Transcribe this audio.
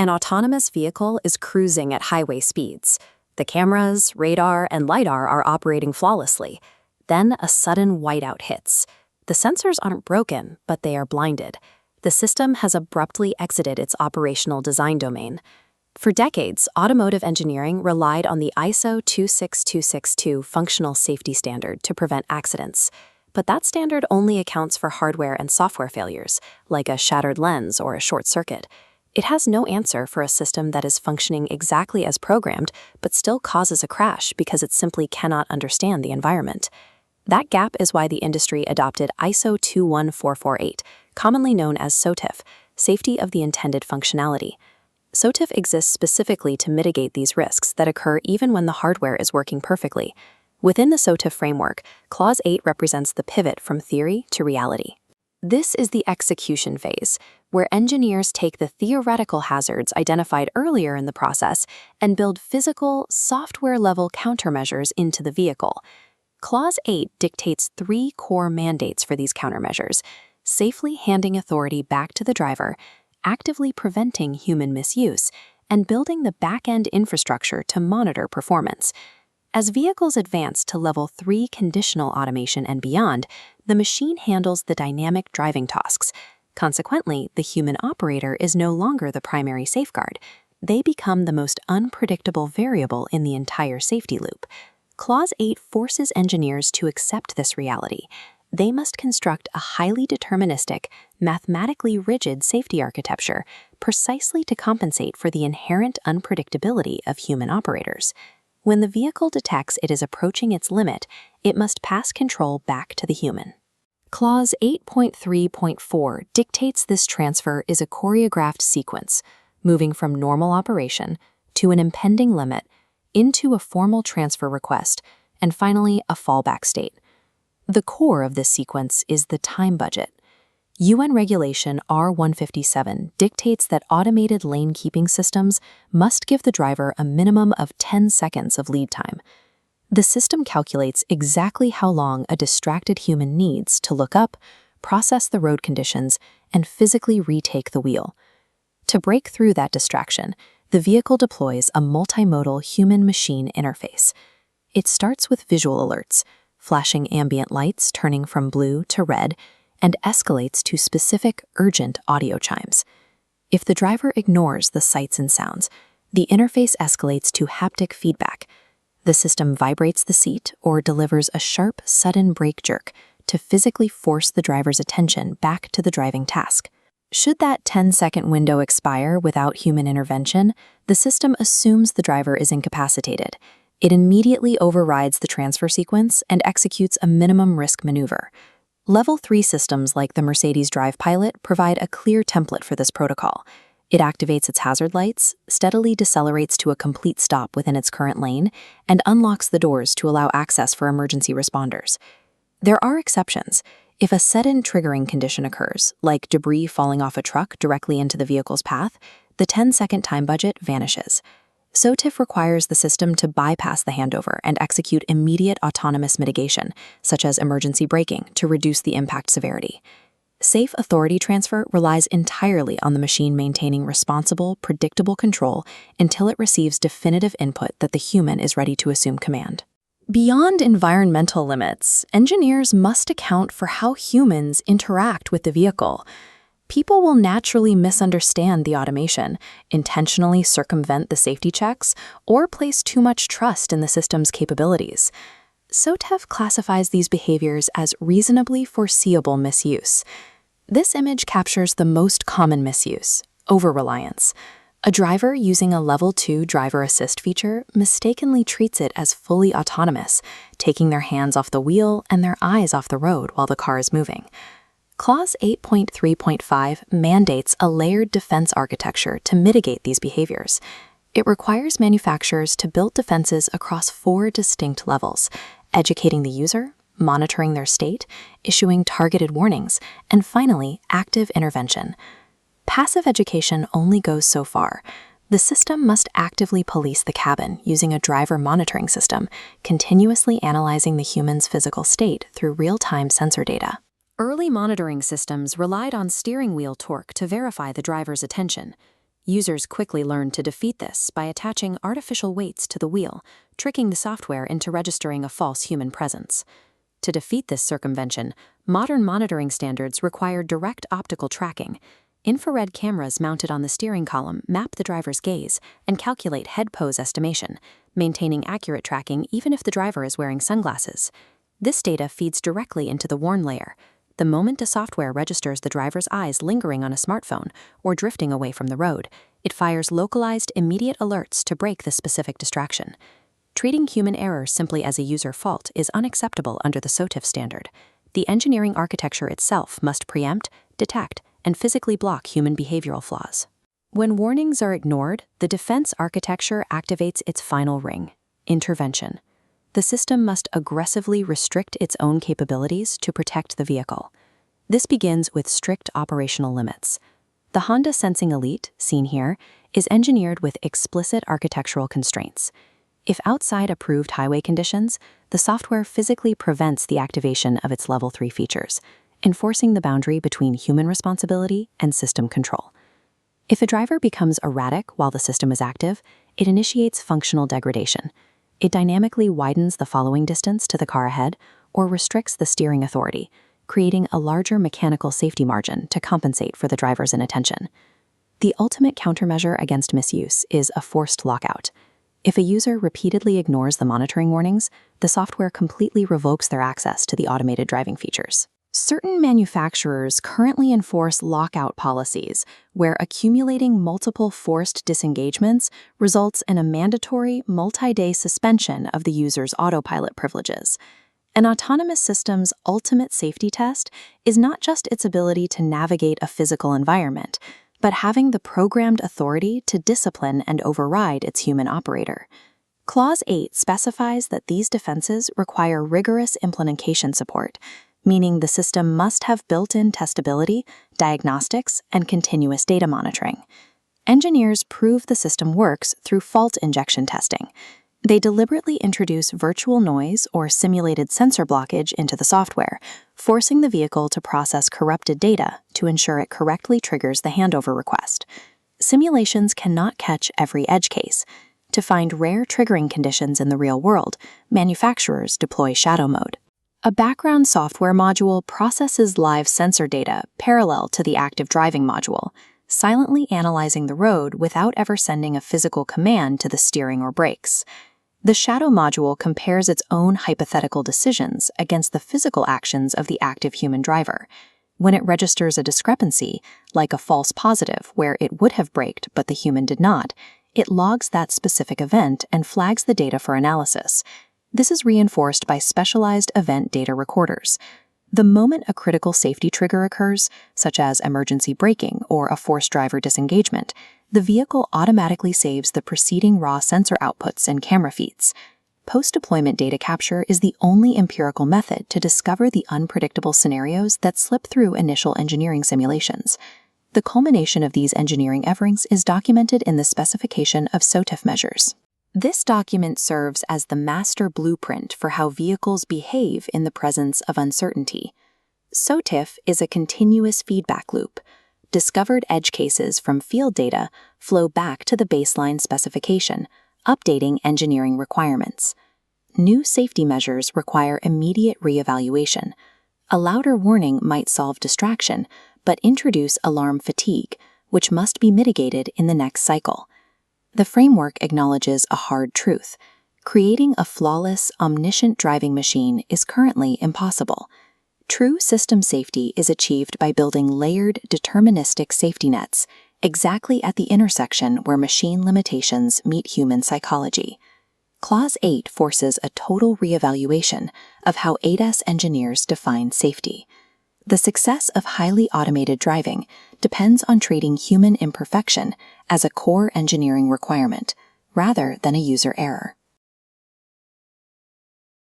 An autonomous vehicle is cruising at highway speeds. The cameras, radar, and LiDAR are operating flawlessly. Then a sudden whiteout hits. The sensors aren't broken, but they are blinded. The system has abruptly exited its operational design domain. For decades, automotive engineering relied on the ISO 26262 functional safety standard to prevent accidents. But that standard only accounts for hardware and software failures, like a shattered lens or a short circuit. It has no answer for a system that is functioning exactly as programmed, but still causes a crash because it simply cannot understand the environment. That gap is why the industry adopted ISO 21448, commonly known as SOTIF, Safety of the Intended Functionality. SOTIF exists specifically to mitigate these risks that occur even when the hardware is working perfectly. Within the SOTIF framework, Clause 8 represents the pivot from theory to reality. This is the execution phase, where engineers take the theoretical hazards identified earlier in the process and build physical, software-level countermeasures into the vehicle. Clause 8 dictates 3 core mandates for these countermeasures: safely handing authority back to the driver, actively preventing human misuse, and building the back-end infrastructure to monitor performance. As vehicles advance to Level 3 conditional automation and beyond, the machine handles the dynamic driving tasks. Consequently, the human operator is no longer the primary safeguard. They become the most unpredictable variable in the entire safety loop. Clause 8 forces engineers to accept this reality. They must construct a highly deterministic, mathematically rigid safety architecture precisely to compensate for the inherent unpredictability of human operators. When the vehicle detects it is approaching its limit, it must pass control back to the human. Clause 8.3.4 dictates this transfer is a choreographed sequence, moving from normal operation to an impending limit, into a formal transfer request, and finally a fallback state. The core of this sequence is the time budget. UN Regulation R157 dictates that automated lane-keeping systems must give the driver a minimum of 10 seconds of lead time. The system calculates exactly how long a distracted human needs to look up, process the road conditions, and physically retake the wheel. To break through that distraction, the vehicle deploys a multimodal human-machine interface. It starts with visual alerts, flashing ambient lights turning from blue to red, and escalates to specific, urgent audio chimes. If the driver ignores the sights and sounds, the interface escalates to haptic feedback. The system vibrates the seat or delivers a sharp, sudden brake jerk to physically force the driver's attention back to the driving task. Should that 10-second window expire without human intervention, the system assumes the driver is incapacitated. It immediately overrides the transfer sequence and executes a minimum risk maneuver. Level 3 systems like the Mercedes Drive Pilot provide a clear template for this protocol. It activates its hazard lights, steadily decelerates to a complete stop within its current lane, and unlocks the doors to allow access for emergency responders. There are exceptions. If a sudden triggering condition occurs, like debris falling off a truck directly into the vehicle's path, the 10-second time budget vanishes. SOTIF requires the system to bypass the handover and execute immediate autonomous mitigation, such as emergency braking, to reduce the impact severity. Safe authority transfer relies entirely on the machine maintaining responsible, predictable control until it receives definitive input that the human is ready to assume command. Beyond environmental limits, engineers must account for how humans interact with the vehicle. People will naturally misunderstand the automation, intentionally circumvent the safety checks, or place too much trust in the system's capabilities. SOTIF classifies these behaviors as reasonably foreseeable misuse. This image captures the most common misuse: over-reliance. A driver using a Level 2 driver assist feature mistakenly treats it as fully autonomous, taking their hands off the wheel and their eyes off the road while the car is moving. Clause 8.3.5 mandates a layered defense architecture to mitigate these behaviors. It requires manufacturers to build defenses across 4 distinct levels: educating the user, monitoring their state, issuing targeted warnings, and finally, active intervention. Passive education only goes so far. The system must actively police the cabin using a driver monitoring system, continuously analyzing the human's physical state through real-time sensor data. Early monitoring systems relied on steering wheel torque to verify the driver's attention. Users quickly learned to defeat this by attaching artificial weights to the wheel, tricking the software into registering a false human presence. To defeat this circumvention, modern monitoring standards require direct optical tracking. Infrared cameras mounted on the steering column map the driver's gaze and calculate head pose estimation, maintaining accurate tracking even if the driver is wearing sunglasses. This data feeds directly into the warn layer. The moment a software registers the driver's eyes lingering on a smartphone or drifting away from the road, it fires localized, immediate alerts to break the specific distraction. Treating human error simply as a user fault is unacceptable under the SOTIF standard. The engineering architecture itself must preempt, detect, and physically block human behavioral flaws. When warnings are ignored, the defense architecture activates its final ring: intervention. The system must aggressively restrict its own capabilities to protect the vehicle. This begins with strict operational limits. The Honda Sensing Elite, seen here, is engineered with explicit architectural constraints. If outside approved highway conditions, the software physically prevents the activation of its Level 3 features, enforcing the boundary between human responsibility and system control. If a driver becomes erratic while the system is active, it initiates functional degradation. It dynamically widens the following distance to the car ahead or restricts the steering authority, creating a larger mechanical safety margin to compensate for the driver's inattention. The ultimate countermeasure against misuse is a forced lockout. If a user repeatedly ignores the monitoring warnings, the software completely revokes their access to the automated driving features. Certain manufacturers currently enforce lockout policies where accumulating multiple forced disengagements results in a mandatory multi-day suspension of the user's autopilot privileges. An autonomous system's ultimate safety test is not just its ability to navigate a physical environment, but having the programmed authority to discipline and override its human operator. Clause 8 specifies that these defenses require rigorous implementation support, meaning the system must have built-in testability, diagnostics, and continuous data monitoring. Engineers prove the system works through fault injection testing. They deliberately introduce virtual noise or simulated sensor blockage into the software, forcing the vehicle to process corrupted data to ensure it correctly triggers the handover request. Simulations cannot catch every edge case. To find rare triggering conditions in the real world, manufacturers deploy shadow mode. A background software module processes live sensor data parallel to the active driving module, silently analyzing the road without ever sending a physical command to the steering or brakes. The shadow module compares its own hypothetical decisions against the physical actions of the active human driver. When it registers a discrepancy, like a false positive where it would have braked but the human did not, it logs that specific event and flags the data for analysis. This is reinforced by specialized event data recorders. The moment a critical safety trigger occurs, such as emergency braking or a forced driver disengagement, the vehicle automatically saves the preceding raw sensor outputs and camera feeds. Post-deployment data capture is the only empirical method to discover the unpredictable scenarios that slip through initial engineering simulations. The culmination of these engineering efforts is documented in the specification of SOTIF measures. This document serves as the master blueprint for how vehicles behave in the presence of uncertainty. SOTIF is a continuous feedback loop. Discovered edge cases from field data flow back to the baseline specification, updating engineering requirements. New safety measures require immediate reevaluation. A louder warning might solve distraction, but introduce alarm fatigue, which must be mitigated in the next cycle. The framework acknowledges a hard truth. Creating a flawless, omniscient driving machine is currently impossible. True system safety is achieved by building layered, deterministic safety nets, exactly at the intersection where machine limitations meet human psychology. Clause 8 forces a total reevaluation of how ADAS engineers define safety. The success of highly automated driving depends on treating human imperfection as a core engineering requirement, rather than a user error.